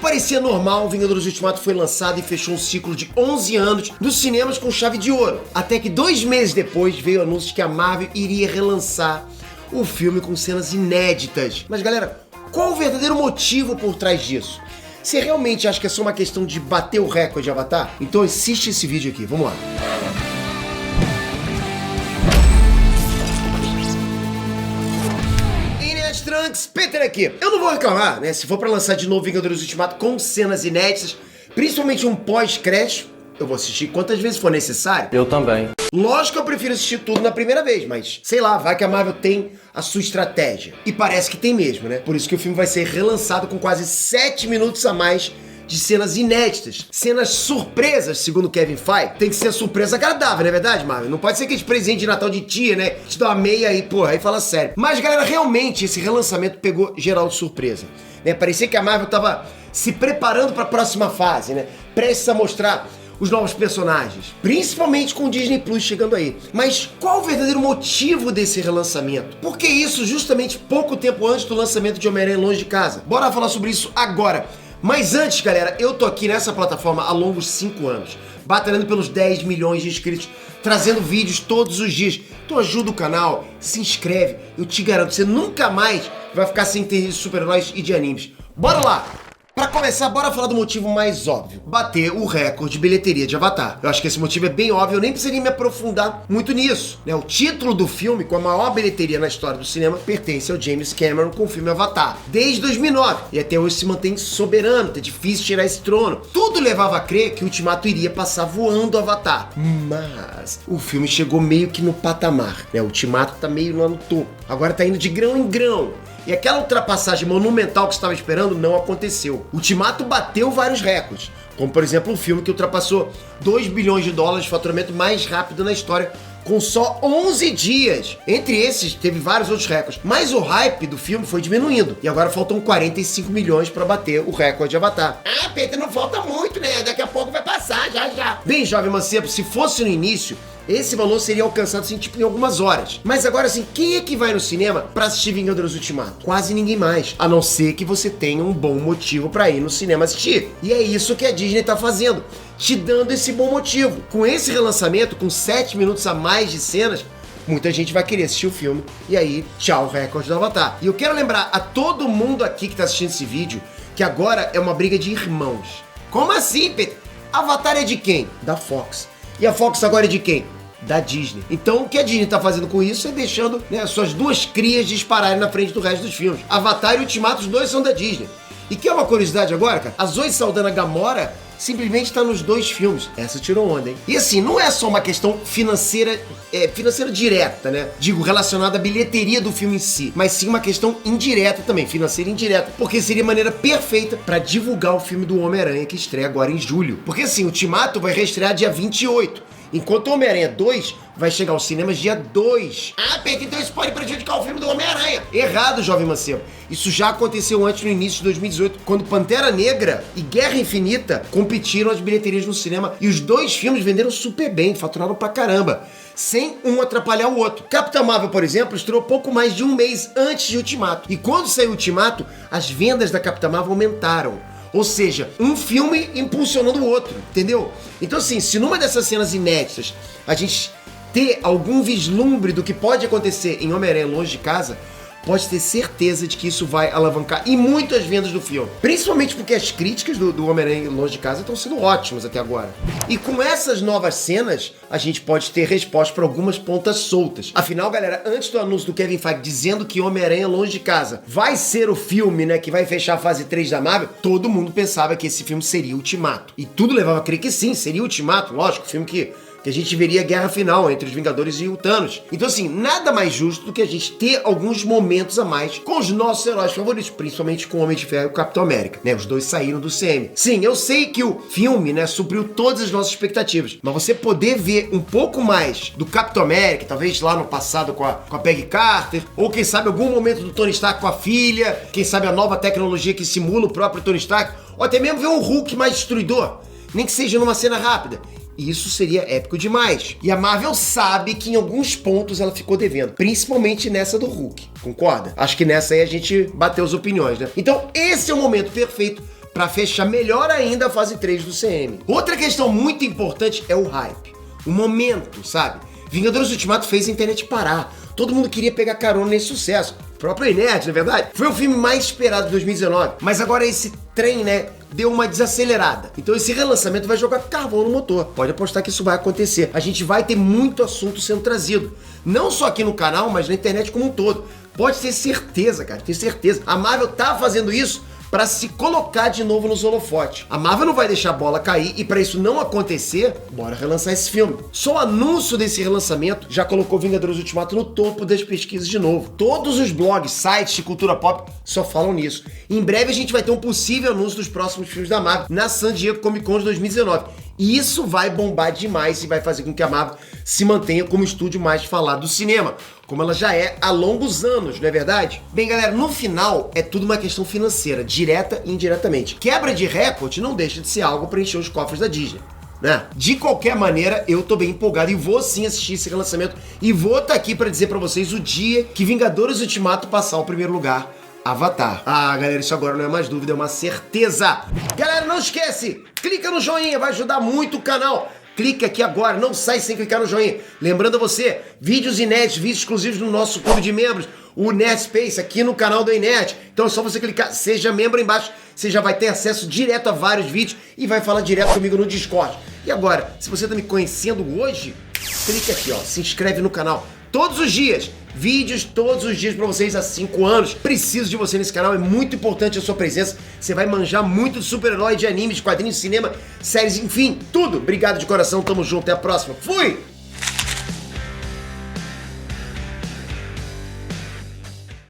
parecia normal, Vingadores Ultimato foi lançado e fechou um ciclo de 11 anos nos cinemas com chave de ouro. Até que 2 meses depois veio o anúncio de que a Marvel iria relançar o filme com cenas inéditas. Mas galera, qual o verdadeiro motivo por trás disso? Você realmente acha que é só uma questão de bater o recorde de Avatar? Então assiste esse vídeo aqui, vamos lá. Trunks, Peter aqui. Eu não vou reclamar, né? Se for pra lançar de novo Vingadores Ultimato com cenas inéditas, principalmente um pós-crédito, eu vou assistir quantas vezes for necessário. Eu também. Lógico que eu prefiro assistir tudo na primeira vez, mas sei lá, vai que a Marvel tem a sua estratégia. E parece que tem mesmo, né? Por isso que o filme vai ser relançado com quase 7 minutos a mais de cenas inéditas, cenas surpresas, segundo Kevin Feige. Tem que ser surpresa agradável, não é verdade, Marvel? Não pode ser aquele presente de Natal de tia, né? Te dá uma meia aí, porra, aí fala sério. Mas, galera, realmente esse relançamento pegou geral de surpresa, né? Parecia que a Marvel tava se preparando para a próxima fase, né? Prestes a mostrar os novos personagens, principalmente com o Disney Plus chegando aí. Mas qual o verdadeiro motivo desse relançamento? Por que isso justamente pouco tempo antes do lançamento de Homem-Aranha Longe de Casa? Bora falar sobre isso agora. Mas antes, galera, eu tô aqui nessa plataforma há longos 5 anos, batalhando pelos 10 milhões de inscritos, trazendo vídeos todos os dias. Então ajuda o canal, se inscreve, eu te garanto, você nunca mais vai ficar sem ter de super-heróis e de animes. Bora lá! Pra começar, bora falar do motivo mais óbvio. Bater o recorde de bilheteria de Avatar. Eu acho que esse motivo é bem óbvio, eu nem precisaria me aprofundar muito nisso, né? O título do filme, com a maior bilheteria na história do cinema, pertence ao James Cameron com o filme Avatar, desde 2009. E até hoje se mantém soberano, tá difícil tirar esse trono. Tudo levava a crer que o Ultimato iria passar voando Avatar. Mas o filme chegou meio que no patamar, né? O Ultimato tá meio lá no topo. Agora tá indo de grão em grão. E aquela ultrapassagem monumental que estava esperando não aconteceu. O Ultimato bateu vários recordes, como por exemplo um filme que ultrapassou 2 bilhões de dólares de faturamento mais rápido na história, com só 11 dias. Entre esses, teve vários outros recordes. Mas o hype do filme foi diminuindo. E agora faltam 45 milhões para bater o recorde de Avatar. Ah, Peter, não falta muito, né? Daqui a pouco vai passar, já. Bem, jovem mancebo, se fosse no início, esse valor seria alcançado, assim, tipo, em algumas horas. Mas agora, assim, quem é que vai no cinema pra assistir Vingadores Ultimato? Quase ninguém mais. A não ser que você tenha um bom motivo pra ir no cinema assistir. E é isso que a Disney tá fazendo, te dando esse bom motivo. Com esse relançamento, com 7 minutos a mais de cenas, muita gente vai querer assistir o filme. E aí, tchau, recorde do Avatar. E eu quero lembrar a todo mundo aqui que tá assistindo esse vídeo que agora é uma briga de irmãos. Como assim, Peter? Avatar é de quem? Da Fox. E a Fox agora é de quem? Da Disney. Então o que a Disney tá fazendo com isso é deixando, né, suas duas crias dispararem na frente do resto dos filmes. Avatar e Ultimato, os dois são da Disney. E que é uma curiosidade agora, cara? A Zoe Saldana Gamora simplesmente tá nos 2 filmes. Essa tirou onda, hein? E assim, não é só uma questão financeira, financeira direta, né? Digo, relacionada à bilheteria do filme em si, mas sim uma questão indireta também, financeira indireta, porque seria a maneira perfeita pra divulgar o filme do Homem-Aranha que estreia agora em julho. Porque assim, o Ultimato vai reestrear dia 28. Enquanto o Homem-Aranha 2 vai chegar aos cinemas dia 2. Ah, Peter, então isso pode prejudicar o filme do Homem-Aranha. Errado, jovem mancebo. Isso já aconteceu antes, no início de 2018, quando Pantera Negra e Guerra Infinita competiram as bilheterias no cinema. E os 2 filmes venderam super bem, faturaram pra caramba, sem um atrapalhar o outro. Capitã Marvel, por exemplo, estreou pouco mais de um mês antes de Ultimato. E quando saiu Ultimato, as vendas da Capitã Marvel aumentaram. Ou seja, um filme impulsionando o outro, entendeu? Então assim, se numa dessas cenas inéditas a gente ter algum vislumbre do que pode acontecer em Homem-Aranha Longe de Casa, pode ter certeza de que isso vai alavancar e muito as vendas do filme. Principalmente porque as críticas do Homem-Aranha Longe de Casa estão sendo ótimas até agora. E com essas novas cenas, a gente pode ter resposta para algumas pontas soltas. Afinal, galera, antes do anúncio do Kevin Feige dizendo que Homem-Aranha Longe de Casa vai ser o filme, né, que vai fechar a fase 3 da Marvel, todo mundo pensava que esse filme seria Ultimato. E tudo levava a crer que sim, seria Ultimato, lógico, filme que a gente veria a guerra final entre os Vingadores e o Thanos. Então assim, nada mais justo do que a gente ter alguns momentos a mais com os nossos heróis favoritos, principalmente com o Homem de Ferro e o Capitão América, né? Os dois saíram do CM. Sim, eu sei que o filme, né, supriu todas as nossas expectativas, mas você poder ver um pouco mais do Capitão América, talvez lá no passado com a Peggy Carter, ou quem sabe algum momento do Tony Stark com a filha, quem sabe a nova tecnologia que simula o próprio Tony Stark, ou até mesmo ver um Hulk mais destruidor, nem que seja numa cena rápida. Isso seria épico demais. E a Marvel sabe que em alguns pontos ela ficou devendo, principalmente nessa do Hulk, concorda? Acho que nessa aí a gente bateu as opiniões, né? Então esse é o momento perfeito pra fechar melhor ainda a fase 3 do CM. Outra questão muito importante é o hype, o momento, sabe? Vingadores Ultimato fez a internet parar. Todo mundo queria pegar carona nesse sucesso. O próprio Inert, na verdade, foi o filme mais esperado de 2019. Mas agora esse trem, né, deu uma desacelerada. Então esse relançamento vai jogar carvão no motor. Pode apostar que isso vai acontecer. A gente vai ter muito assunto sendo trazido. Não só aqui no canal, mas na internet como um todo. Pode ter certeza, cara, tenho certeza. A Marvel tá fazendo isso pra se colocar de novo nos holofotes. A Marvel não vai deixar a bola cair e pra isso não acontecer, bora relançar esse filme. Só o anúncio desse relançamento já colocou Vingadores Ultimato no topo das pesquisas de novo. Todos os blogs, sites de cultura pop só falam nisso. Em breve a gente vai ter um possível anúncio dos próximos filmes da Marvel na San Diego Comic Con de 2019. E isso vai bombar demais e vai fazer com que a Marvel se mantenha como estúdio mais falado do cinema, como ela já é há longos anos, não é verdade? Bem, galera, no final é tudo uma questão financeira, direta e indiretamente. Quebra de recorde não deixa de ser algo para encher os cofres da Disney, né? De qualquer maneira, eu tô bem empolgado e vou sim assistir esse relançamento e vou estar aqui para dizer para vocês o dia que Vingadores Ultimato passar ao primeiro lugar. Avatar. Ah, galera, isso agora não é mais dúvida, é uma certeza. Galera, não esquece, clica no joinha, vai ajudar muito o canal. Clica aqui agora, não sai sem clicar no joinha. Lembrando a você, vídeos inéditos, vídeos exclusivos no nosso clube de membros, o Nerd Space, aqui no canal do Inert. Então é só você clicar, seja membro aí embaixo, você já vai ter acesso direto a vários vídeos e vai falar direto comigo no Discord. E agora, se você tá me conhecendo hoje, clica aqui, ó, se inscreve no canal. Todos os dias, vídeos todos os dias pra vocês há 5 anos. Preciso de você nesse canal, é muito importante a sua presença. Você vai manjar muito de super-herói, de anime, de quadrinhos, de cinema, séries, enfim, tudo. Obrigado de coração, tamo junto, até a próxima. Fui!